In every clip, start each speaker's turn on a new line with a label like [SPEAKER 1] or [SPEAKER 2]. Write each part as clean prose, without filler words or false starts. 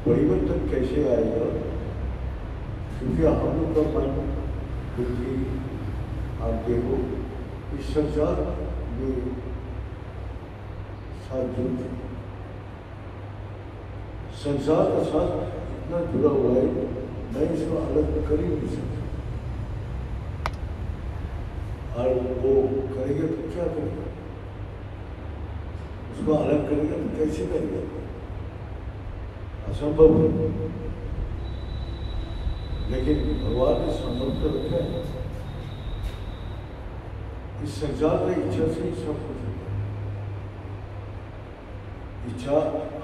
[SPEAKER 1] परिवर्तन कैसे आएगा? क्योंकि हम लोग का मन बुद्धि आप देखो इस संसार में साथ जुड़ संसार का साथ इतना जुड़ा हुआ है, मैं इसको अलग कर ही नहीं सकता। और वो करेगा तो क्या करेगा? उसको अलग करेगा तो कैसे करेगा? असंभव है। लेकिन भगवान ने संभव कर रखा है। इस संसार की इच्छा से ही सब कुछ होता है। इच्छा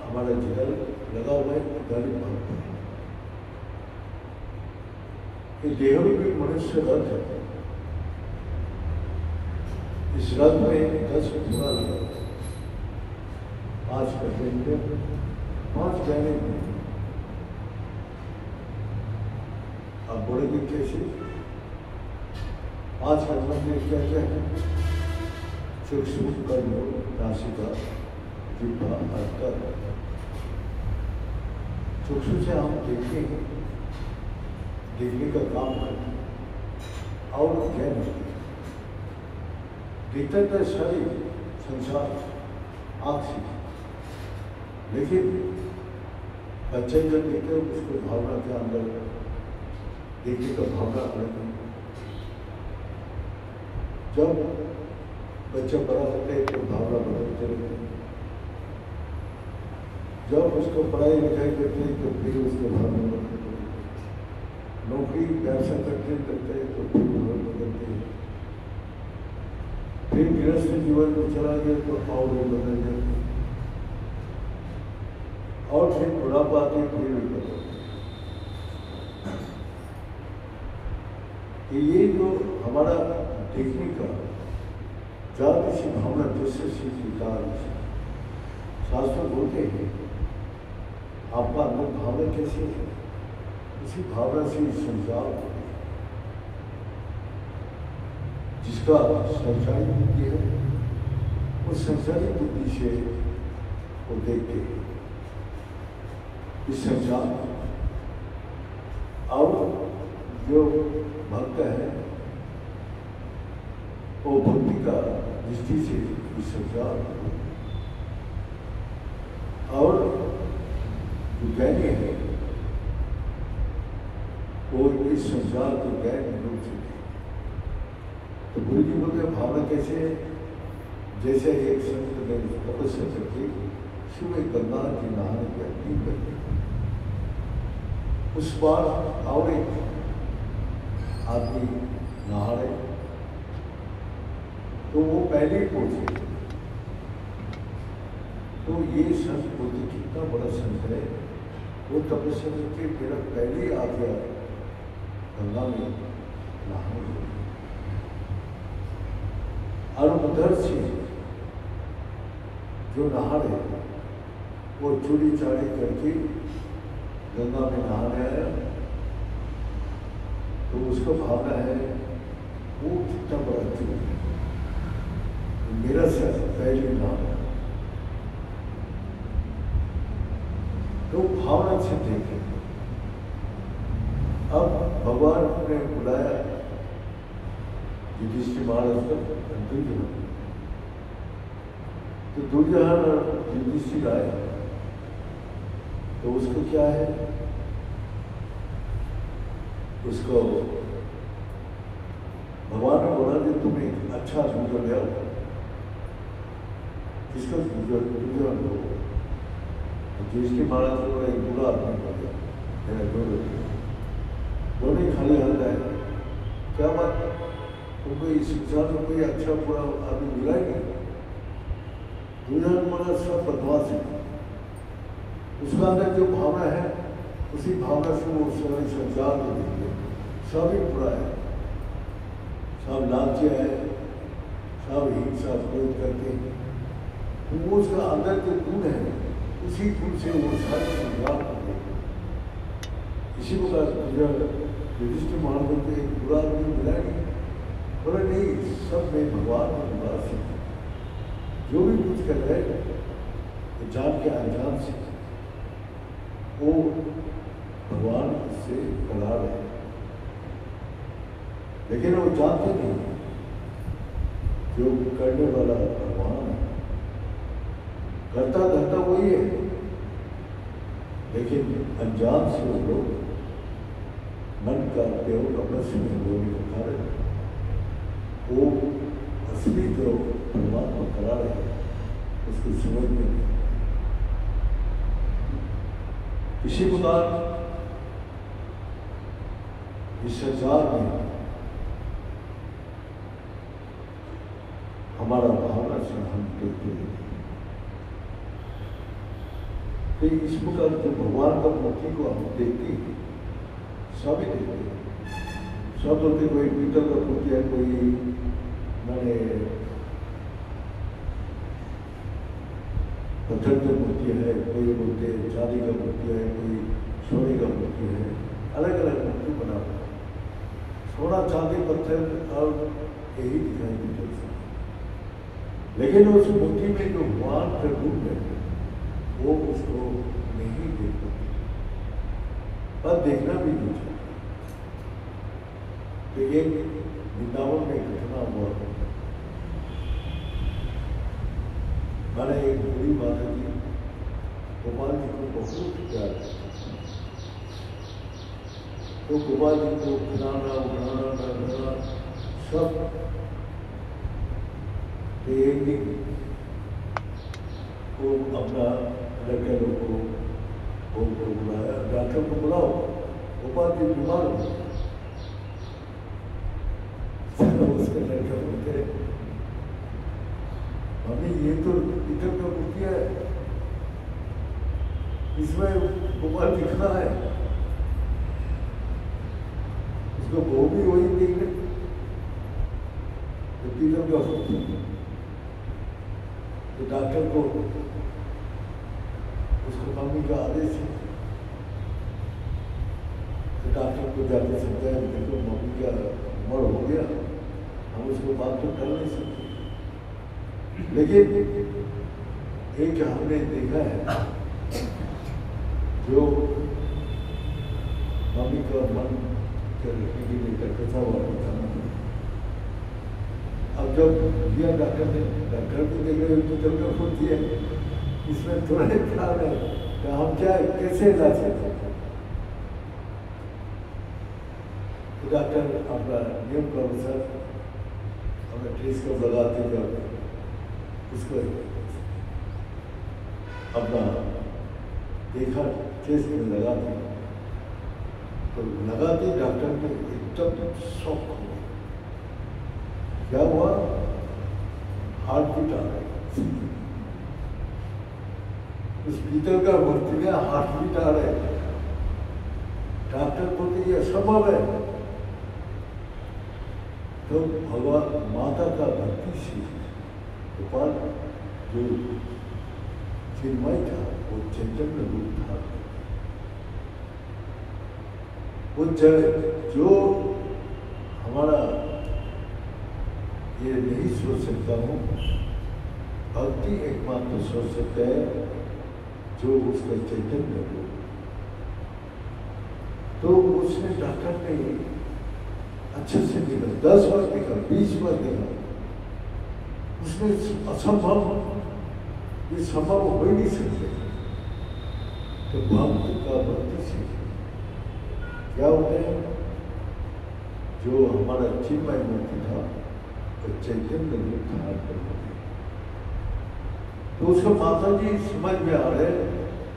[SPEAKER 1] हमारा जिगर लगा हुआ है, गाली मारता है। ये देह में भी मनुष्य रथ है। इस रथ में 10 घोड़ा लगा है, 5 कपड़े में 5 गहने में। अब बड़े दिन कैसे 5 हजमत में क्या क्या है? चक्षु, कर्म, नासिका, जिह्वा, अंतर। चक्षु से हम देखते हैं, देखने का काम करते हैं और क्या नहीं देखता था शरीर संसार आँख से। लेकिन बच्चे जब देखते हैं उसको भावना के अंदर देखने का भावना अलग है। जब बच्चा बड़ा होता है तो भावना बदलते रहते हैं। जब उसको पढ़ाई लिखाई करते हैं तो फिर उसको भावना बदलते हैं। नौकरी व्यवसाय करते हैं तो फिर भावना बदलते हैं। फिर गृहस्थ जीवन में चला गया तो और भी बदल जाते हैं। और फिर बुढ़ापा आते फिर भी बदल। ये जो हमारा देखने का जाति सी भावना दृश्य से स्वीकार शास्त्र बोलते हैं आपका अंदर भावना कैसे है? उसी भावना से संसार जिसका संसारी बुद्धि है उस संसारी बुद्धि से वो देखते हैं इस संसार। और जो भक्त है वो भक्ति का दृष्टि से इस संसार और जो ज्ञानी है वो इस संसार को ज्ञान रूप से। तो गुरु जी बोलते हैं भावना कैसे है? जैसे एक संत ने तपस्या करके सुबह गंगा जी नहाने की अपील कर, उस बार और एक आदमी नहा रहे, तो वो पहले ही पहुंचे। तो ये संत बोलते कितना बड़ा संत है, वो तपस्या करके मेरा पहले ही आ गया गंगा में नहाने। और उधर से जो नहा रहे वो चूड़ी चाड़ी करके गंगा में नहाने आया, तो उसका भावना है वो कितना बड़ा चूड़ी मेरा से पहले नहाना। तो भावना से देखे। अब भगवान ने बुलाया युधिष्ठिर महाराज को, दुर्योधन। तो दुर्योधन और युधिष्ठिर आए, तो उसको क्या है, उसको भगवान ने बोला कि तुम एक अच्छा दूल्हा ले आओ। किसका दुर्योधन को? युधिष्ठिर महाराज को एक बुरा आदमी बन गया, मेरा दोनों ही खाली हाथ आए। क्या बात, तुमको इस संसार में कोई अच्छा बुरा आदमी मिला ही नहीं? दुर्योधन बोला सब बदमाश है, उसका अंदर जो भावना है उसी भावना से वो सारे संसार को देखते, सब ही बुरा है, सब लालची है, सब हिंसा क्रोध करते हैं। तो वो उसका अंदर जो गुण है उसी गुण से वो सारे संसार को देखते। इसी प्रकार युधिष्ठिर महाराज को एक बुरा आदमी मिला नहीं, बोले नहीं, सब में भगवान का निवास है। जो भी कुछ कर रहे हैं जान के अनजान से वो भगवान से करा रहे हैं, लेकिन वो जानते नहीं जो करने वाला भगवान है, करता धरता वही है, लेकिन अनजान से वो लोग मन का प्रयोग अवश्य में होने के कारण वो असली जो परमात्मा करा रहे हैं उसको समझ में नहीं। इसी प्रकार इस संसार में हमारा भावना से हम देखते हैं कि इस प्रकार जो भगवान का मूर्ति को हम देखते हैं, सभी देखते हैं, सब बोलते कोई पीतल का मूर्ति है, कोई मैंने पत्थर की मूर्ति है, कोई बोलते चांदी का मूर्ति है, कोई सोने का मूर्ति है, अलग अलग मूर्ति बना हुआ है। सोना चांदी पत्थर और यही दिखाई देते हैं, लेकिन उस मूर्ति में जो भगवान का रूप है वो उसको नहीं देख पाते, पर देखना भी नहीं चाहिए। तो एक वृंदावन में घटना हुआ, मैंने एक बुरी माता जी गोपाल जी को बहुत प्यार करती, तो गोपाल जी को खिलाना उड़ाना करना सब। तो एक दिन वो अपना लड़के लोग को बुलाया, डॉक्टर को बुलाओ, गोपाल जी बीमार हो। उसके लड़के बोलते मम्मी ये तो पीतल का मूर्ति है, इसमें गोपाल दिखना है, उसको वो भी वही देखने तो पीतल का मूर्ति। तो डॉक्टर को उसको मम्मी का आदेश है, तो डॉक्टर को जाके समझाया, देखो मम्मी का उम्र हो गया, हम उसको बात तो कर नहीं सकते, लेकिन एक हमने देखा है जो मम्मी का मन के रखने के लिए कसा हुआ था। अब जब दिया डॉक्टर ने, डॉक्टर भी देख रहे तो जब तक होती है, इसमें थोड़ा ख्याल है कि हम क्या कैसे इलाज करते हैं। तो डॉक्टर अपना नियम के अनुसार हमें ड्रेस को लगाते जब उसको अपना देखा, टेस्ट में लगा दिया, तो लगाते डॉक्टर ने एकदम शॉक हो गया। क्या हुआ? हार्ट बीट आ रहा है। उस पीतल का मूर्ति में हार्ट बीट आ रहे हैं। डॉक्टर को तो ये असंभव है। तो भगवान माता का भक्ति से गोपाल जो चिन्मय था वो चैतन्य रूप था। वो जो हमारा ये नहीं सोच सकता हूँ, भक्ति एकमात्र सोच सकता है जो उसका चैतन्य हो। तो उसने डॉक्टर ने अच्छे से देखा, 10 बार देखा, 20 बार देखा, उसने असंभव, ये संभव हो ही नहीं सकते। तो भक्त का भक्ति से क्या होता है? जो हमारा चिन्मय मूर्ति था तो चैतन्य रूप धारण कर होते। तो उसको माता जी समझ में आ रहे,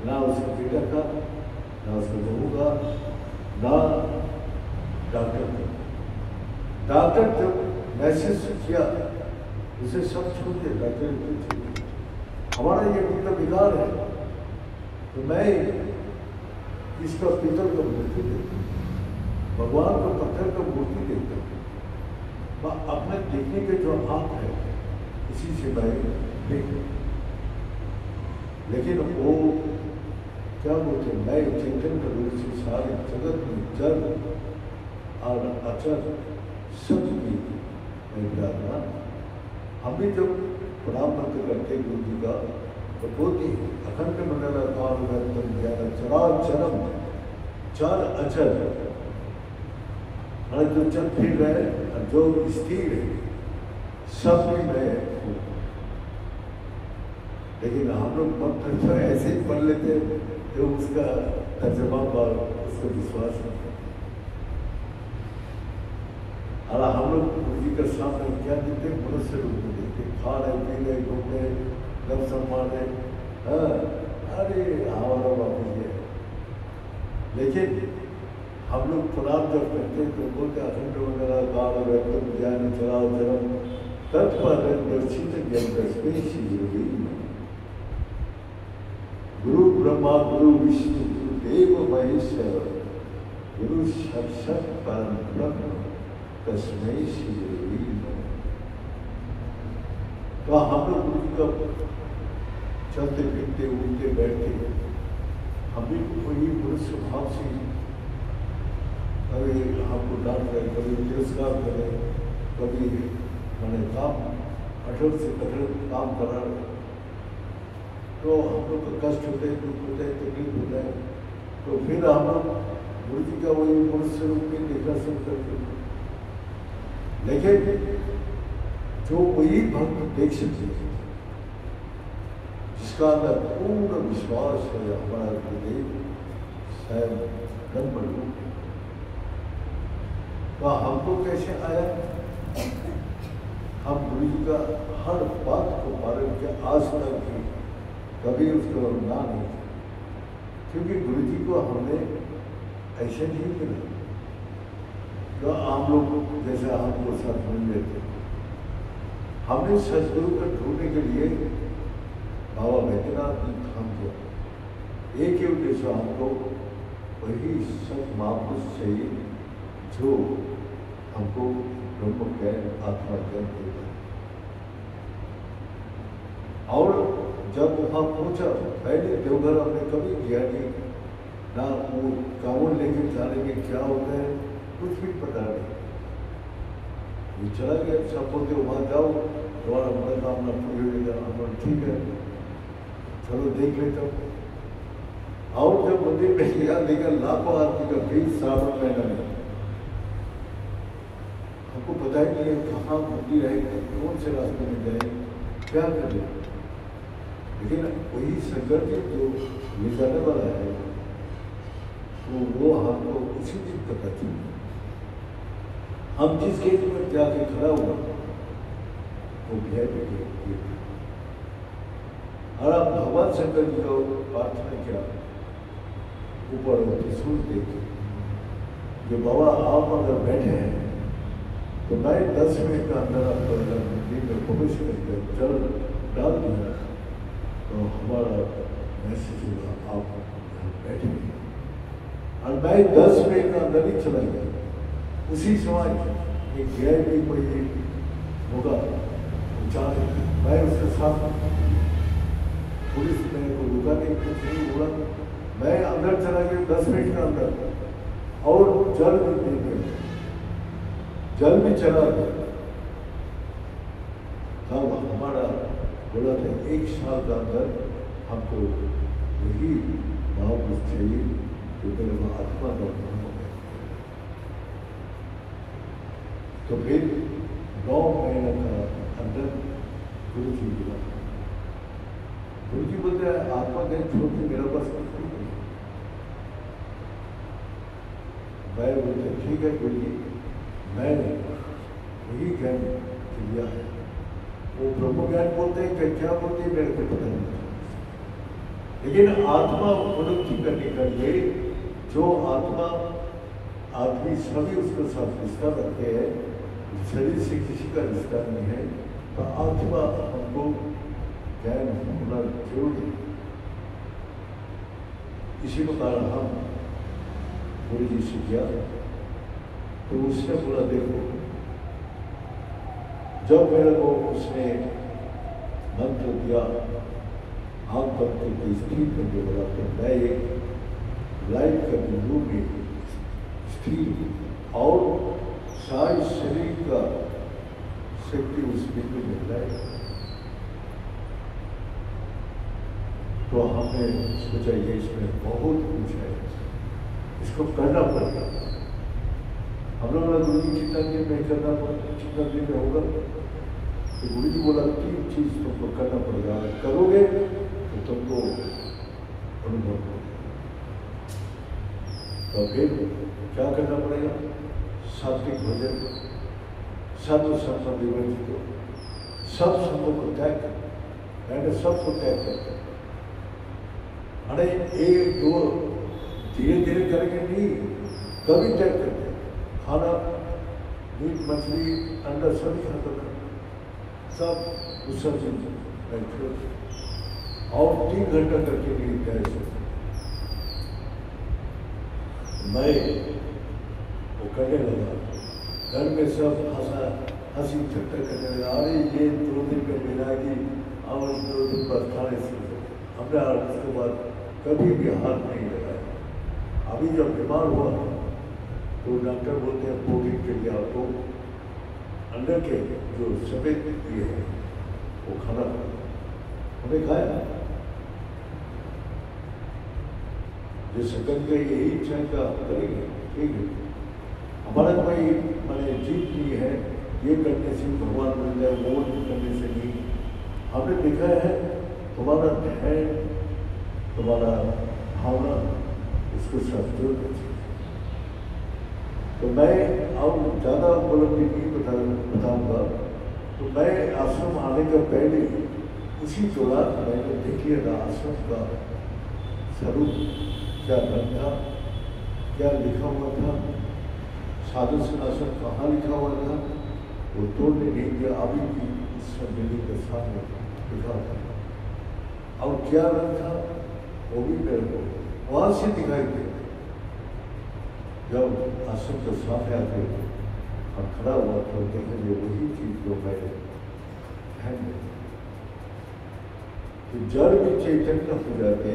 [SPEAKER 1] ना उसके बेटा का, ना उसके बहू का, ना डॉक्टर का। डॉक्टर जब मैसेज किया उसे सब छोड़ दिया, डॉक्टर ने छोड़ दिया, हमारा ये पीतल बिगाड़ है, तो मैं इसका पीतल का मूर्ति देखता हूँ, भगवान को पत्थर का मूर्ति देखता हूँ, अपने देखने के जो आँख है इसी से मैं देखता। लेकिन वो क्या बोलते, मैं चैतन्य रूप से सारे जगत में जल और अचल सब की विराजमान। हम भी जब प्रणाम मंत्र करते गुरु जी का तो बोलते अखंड मंडलाकार ज्ञान चराचरम चर अचल, जो चल फिर रहे और जो स्थिर है सब में मैं हूँ। लेकिन हम लोग मंत्र तो ऐसे ही पढ़ लेते जो उसका तर्जमा पर उसको विश्वास नहीं करते। और हम लोग गुरु जी के सामने क्या देते, मनुष्य रूप में देते, खा रहे, पी रहे, घूम रहे, गप सम्मान है, अरे हमारा वापस ये। लेकिन हम लोग प्रणाम जब करते तो बोलते अखंड वगैरह काल व्यक्तम ज्ञान चराव चरम तत्पर दर्शित ज्ञान दर्शपेशी योगी। गुरु ब्रह्मा गुरु विष्णु गुरु देव महेश्वर गुरु साक्षात परम ब्रह्म तस्मै श्री योगी। तो हम लोग गुरु का चलते फिरते उठते बैठते हम भी वही मनुष्य भाव से कभी हमको डांट रहे, कभी तिरस्कार करे, कभी मैंने काम कठोर से कठोर काम करा रहे, तो हम लोग को कष्ट होते हैं, दुख होते हैं, तकलीफ होता है। तो फिर हम लोग गुरु जी का वही मनुष्य रूप में देखना शुरू करते हैं। लेकिन जो वही भक्त देख सकते हैं जिसका अंदर पूर्ण विश्वास है, हमारा गुरुदेव स्वयं ब्रह्म रूप है, तो हमको कैसे आया? हम गुरु जी का हर बात को पालन किया, आज तक भी कभी उसको ना नहीं, क्योंकि गुरु जी को हमने ऐसे नहीं मिला तो आम लोग जैसे हमको साथ मिल लेते। हमने सदगुरु को ढूंढने के लिए बाबा बैद्यनाथ जी धाम किया। एक ही उद्देश्य हमको वही सत महापुरुष चाहिए जो हमको ब्रह्म ज्ञान आत्मा ज्ञान देता है। और जब वहाँ पहुँचा, पहले देवघर हमने कभी किया नहीं, ना वो कांवड़ लेके जाने में क्या होता है कुछ भी पता नहीं। ये चला गया, सब बोलते वहाँ जाओ तुम्हारा मनोकामना पूरी हो जाएगा, ठीक है चलो देख लेता हूँ। और जब मंदिर में गया देखा लाखों आदमी का भीड़ श्रावण महीना में, हमको पता ही नहीं है कहाँ मंदिर है, कौन से रास्ते में जाए, क्या करें। लेकिन वही संगठन जो ले जाने वाला है तो वो हमको उसी दिन पता चली। हम जिस गेट पर जाके खड़ा हुआ वो VIP गेट, और अब भगवान शंकर जी को प्रार्थना किया ऊपर त्रिशूल देखे कि बाबा आप अगर बैठे हैं तो मैं 10 मिनट के अंदर आपको मंदिर में प्रवेश करके जल डाल दिया तो हमारा मैसेज होगा आप बैठे और मैं 10 मिनट के अंदर ही चला गया। उसी समय एक गैर भी कोई होगा मैं उसके साथ पुलिस मेरे को रुका नहीं, कुछ नहीं बोला, मैं अंदर चला गया 10 मिनट के अंदर और जल भी दे गए, जल भी चला गया। तब हमारा बोला था 1 साल के अंदर हमको यही महापुरुष चाहिए जो मेरे आत्मा का भ्रम हो गया। तो फिर 9 महीने का अंदर गुरु जी मिला। गुरु जी बोलते हैं आत्मा कहीं छोड़ के मेरा पास कुछ नहीं। मैं बोलते ठीक है गुरु जी, मैं वही ज्ञान लिया है। वो ब्रह्म ज्ञान बोलते हैं कि क्या बोलते हैं मेरे को पता नहीं, लेकिन आत्मा उपलब्धि करने के लिए जो आत्मा आदमी सभी उसके साथ रिश्ता रखते हैं, शरीर से किसी का रिश्ता नहीं है, तो आत्मा हमको ज्ञान होना जरूरी है। इसी प्रकार हम गुरु जी से किया तो उसने बोला देखो, जब मेरे को उसने मंत्र दिया आम तत्व की स्थिर करके बोला तो मैं एक लाइट का बिंदु में स्थिर और सारे शरीर का शक्ति उस बिंदु में लाए। तो हमने सोचा ये इसमें बहुत कुछ है, इसको करना पड़ेगा। हम लोग बोला गुरु जी कितना दिन में करना पड़ेगा, कितना दिन में होगा? तो गुरु जी बोला 3 चीज तुमको करना पड़ेगा, करोगे तो तुमको अनुभव होगा। तो फिर क्या करना पड़ेगा? सात्विक भोजन, सत्व संग विवर्जित, सब संगों को त्याग कर, मैंने सबको त्याग कर। अरे 1 2 धीरे धीरे करके नहीं, कभी त्याग करते। खाना मीट मछली अंडा सभी खाता था, सब विसर्जन और 3 घंटा करके लिए गैस। मैं वो करने लगा, घर में सब हंसी ठट्टा करने लगा, अरे ये 2 दिन में मिला कि और 2 दिन बस खाने से हमने उसके बाद कभी भी हाथ नहीं लगाया। अभी जब बीमार हुआ तो डॉक्टर बोलते हैं प्रोटीन के लिए आपको अंडे के जो सफेद ये है वो खाना, हमें खाया। जो सकल के यही इच्छा का करेंगे, ठीक है। हमारा कोई मैंने जीत नहीं है ये करने से भगवान मिल जाए, वो करने से नहीं। हमने देखा है तुम्हारा ध्यान, तुम्हारा भावना उसको साथ जोड़ना चाहिए। तो मैं अब ज़्यादा उपलब्धि नहीं बताऊँगा। तो मैं आश्रम आने के पहले उसी दौरान मैंने देख लिया था आश्रम का स्वरूप क्या रंग था, क्या लिखा हुआ था, साधु सिंहासन कहाँ लिखा हुआ था, वो तोड़ने नहीं दिया। अभी भी इस बिल्डिंग के सामने लिखा था। और क्या रंग था वो भी मेरे को वहाँ से दिखाई दिया। जब आश्रम के सामने आके और खड़ा हुआ तो देखेंगे वही चीज जो मैं ध्यान में, तो जड़ भी चैतन्य हो जाते।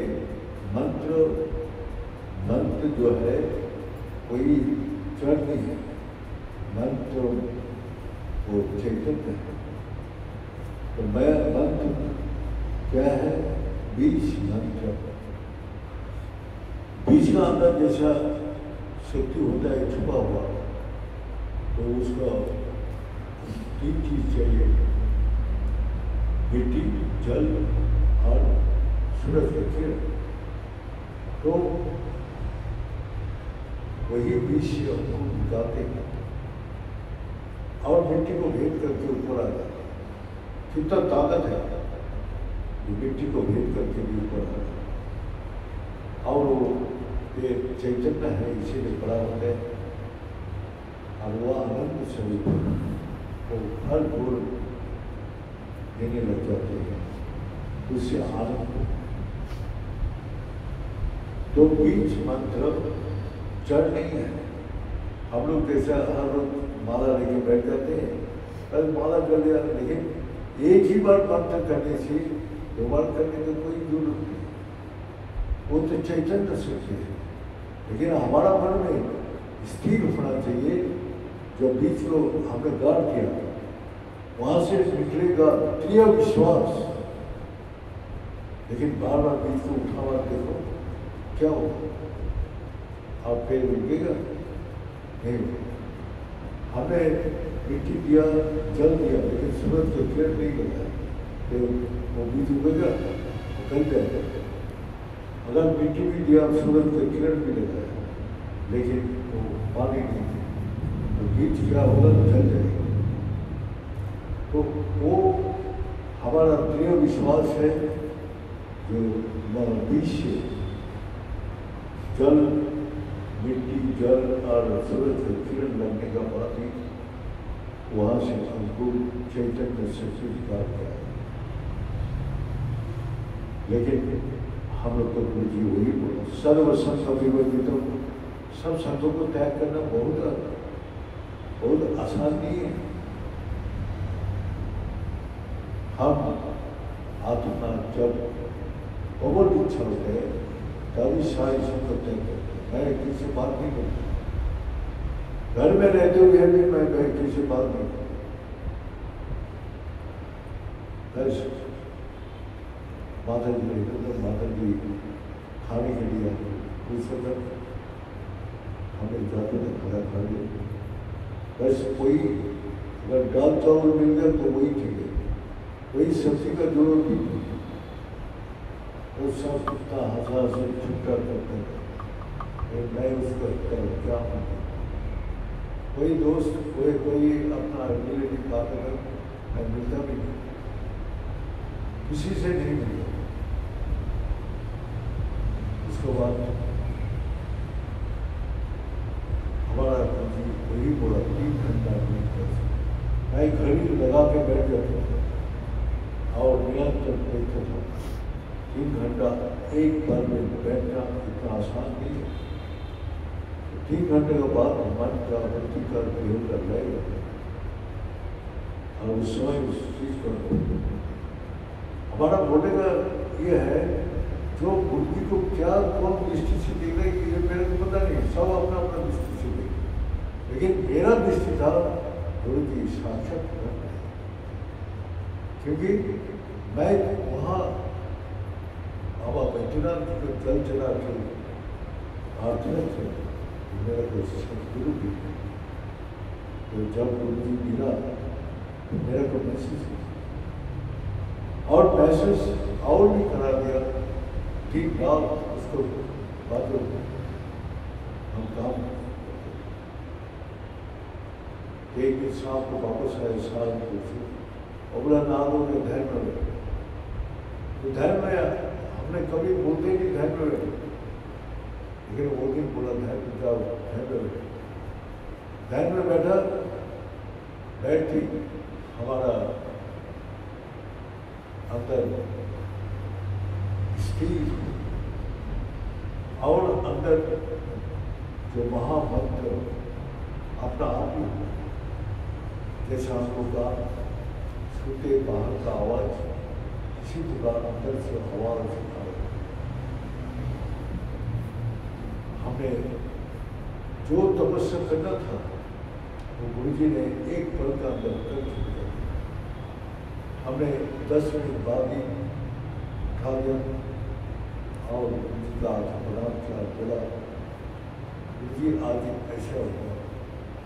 [SPEAKER 1] मंत्र जो है कोई जड़ नहीं है, मंत्र वो चैतन्य है। तो मैं मंत्र क्या है? बीज मंत्र। बीज का अंदर जैसा शक्ति होता है छुपा हुआ, तो उसका 3 चीज चाहिए, मिट्टी, जल और सूरज की किरण। तो वही बीज से हमको निकालते हैं और मिट्टी को भेद करके ऊपर आ जाता है। कितना ताकत है। ये मिट्टी को भेद करके भी ऊपर आया। और वो ये चैतन्य है, इसीलिए बड़ा होता है। और वह आनंद स्वरूप वो हर गुण देने लग जाते हैं, उससे आनंद। तो बीच मंत्र जड़ नहीं है। हम लोग जैसा हर रोज माला लेके बैठ जाते हैं, कल माला कर लिया, लेकिन एक ही बार मंत्र करने से दोबारा करने की कोई जरूरत नहीं। वो तो चैतन्य सोचे है, लेकिन हमारा मन में स्थिर होना चाहिए। जो बीच को हमने गाड़ किया, वहां से निकलेगा प्रिय विश्वास, लेकिन बार बार बीच को उठावा देखो क्या होगा, आप फिर रुकेगा नहीं। हमने मिट्टी दिया, जल दिया, लेकिन सूरज को किरण नहीं करता, फिर वो बीज उगेगा, गल जाएगा। अगर मिट्टी भी दिया, सूरज को किरण भी लगाया, लेकिन वो पानी नहीं, तो बीज क्या होगा, जल जाएगा। तो वो हमारा प्रिय विश्वास है, जो बीज से जल, मिट्टी, जल और सूरज को किरण लगने का बाद ही वहाँ से हमको चैतन्य से स्वीकार किया। लेकिन हम लोग को गुरु जी वही बोला, सर्व संत विवर्जितों, सब संतों को त्याग करना बहुत आसान नहीं है। हम आत्मा जब बहुत इच्छा होते हैं तभी सारी संत त्याग करते हैं। मैं किसी से बात नहीं करता, घर में रहते हुए भी मैं किसी से बात नहीं करता। माता जी रहते तो माता जी खाने के लिए कुछ समय हमें जाते थे, खाना खा लिया। बस कोई अगर दाल चावल मिल गया तो वही ठीक है, वही सब्जी का जरूरत नहीं। वो सब कितना हंसा से छुट्टा करते हैं, मैं उसका क्या हूँ। कोई दोस्त कोई अपना रिलेटिव बात अगर मैं मिलता भी नहीं, किसी से नहीं मिलता। उसके बाद हमारा वही बोला 3 घंटा मैं घड़ी लगा के बैठ जाता था और निरंतर देखता था। 3 घंटा एक बार में बैठना इतना आसान नहीं है। 3 घंटे के बाद मन का वृत्ति का प्रयोग कर लेगा और उस समय उस चीज को हमारा बोलने का ये है, जो बुद्धि को क्या कौन दृष्टि से देख रहे हैं ये मेरे को पता नहीं, सब अपना अपना दृष्टि से देख। लेकिन मेरा दृष्टि था गुरु की साक्षात करना है, क्योंकि मैं वहाँ बाबा बैद्यनाथ जी को जल चला के आर्चना थे, मेरा कोई सदगुरु भी। तो जब गुरु जी मिला तो मेरा को महसूस और महसूस और भी करा दिया। ठीक रात उसको बातों हम काम एक दिन शाम को वापस आए, साल और बोला नादों के ध्यान में। तो ध्यान में हमने कभी बोलते ही नहीं ध्यान में बैठे, लेकिन वो दिन बोला ध्यान में जाओ, ध्यान में बैठे। ध्यान में बैठा, बैठती हमारा अंदर स्थिर और अंदर जो महामंत्र अपना आप ही जैसा हम लोग का छूटे बाहर का आवाज, इसी प्रकार अंदर से आवाज आ रही। हमें जो तपस्या करना था वो गुरु जी ने एक पल का अंदर कर चुका। हमने 10 मिनट बाद ही उठा दिया और उनका प्रणाम किया, बोला गुरु जी आज ऐसा हुआ।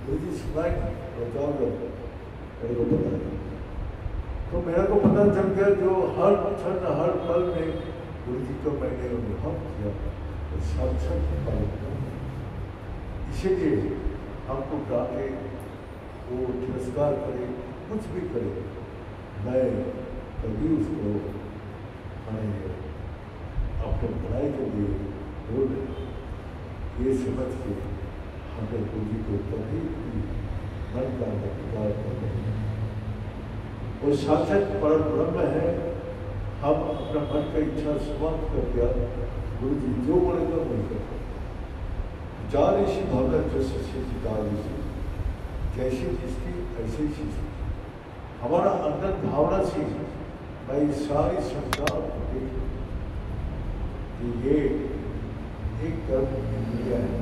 [SPEAKER 1] गुरु जी सुनाए बताओ, मेरे को पता है। तो मेरे को पता चल गया, जो हर क्षण हर पल में गुरु जी को मैंने अनुभव किया, तो साक्षात पल। इसीलिए हमको डांटे, वो तिरस्कार करे, कुछ भी करे, मैं कभी उसको हमें अपने भलाई के लिए बोल रहे, ये समझ के हमें गुरु जी को कभी भी मन का अधिकार नहीं। वो साक्षात परम ब्रह्म है। हम अपना मन का इच्छा समाप्त कर दिया, गुरु जी जो बोलेगा वही करते। जान इसी भावना जैसे जैसी जिसकी ऐसी चीज हमारा अंदर भावना से मैं इस सारी संसार को देखूं कि ये एक कर्म इंद्रिया है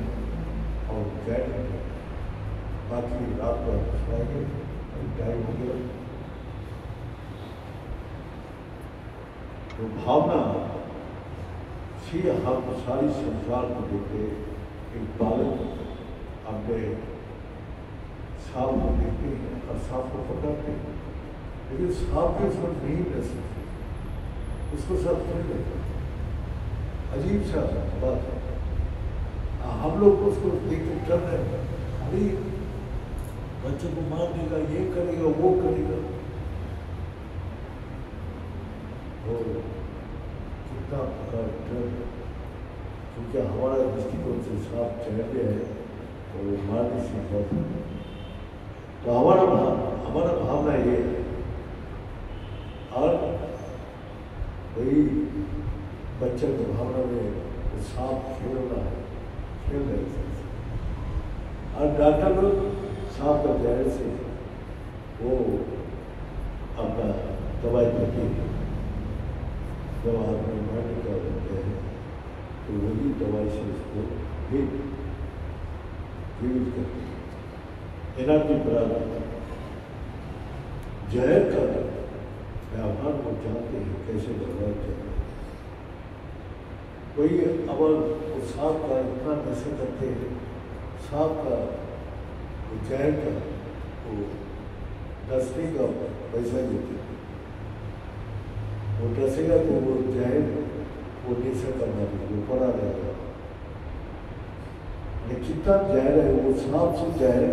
[SPEAKER 1] और ज्ञान है। बाकी रात को सुनाएंगे, टाइम हो गया। तो भावना से हम सारी संसार को देखते। एक बालक अपने सांप को देखते हैं और सांप को पकड़ते हैं, लेकिन सांप के साथ नहीं रह सकते, उसको साथ नहीं रहता। अजीब सा बात है। हम लोग उसको देख के डर रहे हैं, अरे बच्चों को मार देगा, ये करेगा, वो करेगा। और कितना डर, क्योंकि हमारा दृष्टिकोण से सांप चढ़ते हैं तो वो मार नहीं सकता। तो हमारा भावना ये है। और वही बच्चे की भावना में वो सांप खेल रहा है, खेल रहे थे। और डॉक्टर लोग सांप का जहर से वो अपना दवाई देते हैं। जब आदमी मरने का होते हैं तो वही दवाई से उसको फिर जीवित करते हैं। एनर्जी बराबर जहर का व्यापार को जानते हैं कैसे व्यवहार करते हैं। कोई अगर उस सांप का इतना नशा करते हैं, सांप का जहर का वो डसने का पैसा देते हैं। वो डसेगा तो वो जहर वो नेशा करना वो पड़ा रहेगा। कितना जहर है वो सांप से जहर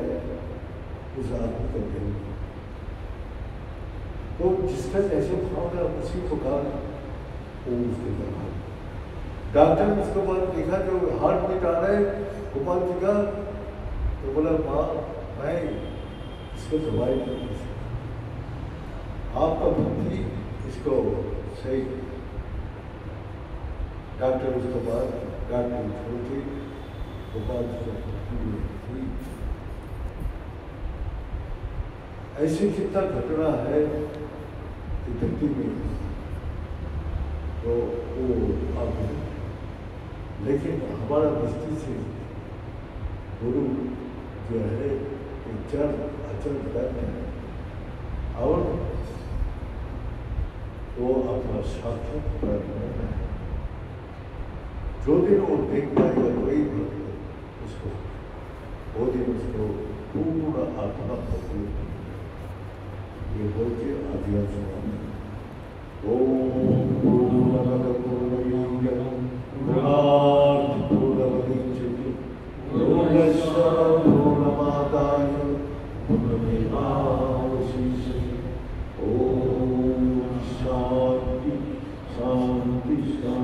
[SPEAKER 1] उस आदमी को देंगे। तो जिसका जैसे भावना उसी प्रकार वो उसके दरबार। डॉक्टर ने उसके बाद देखा जो हार्ट बीट आ रहा है गोपाल जी का, तो बोला माँ मैं इसको दवाई नहीं दे सकता, आपका बुद्धि इसको सही। डॉक्टर उसके बाद डॉक्टर छोड़ के गोपाल जी को बुद्धि ऐसी कितना घटना है कि धरती में तो वो अब, लेकिन हमारा दृष्टि से गुरु जो है चल अचल दर्द है और वो अपना सार्थक प्रयत्न है। जो दिन वो देख पाएगा वही भक्त उसको, वो दिन उसको पूर्ण आत्मा को ये बोल के अध्ययन सुना। ओम पूर्णमद पूर्णमिदं पूर्णात् पूर्णस्य पूर्णमादाय पूर्णमेवावशिष्यते। ओम शांति शांति शांति।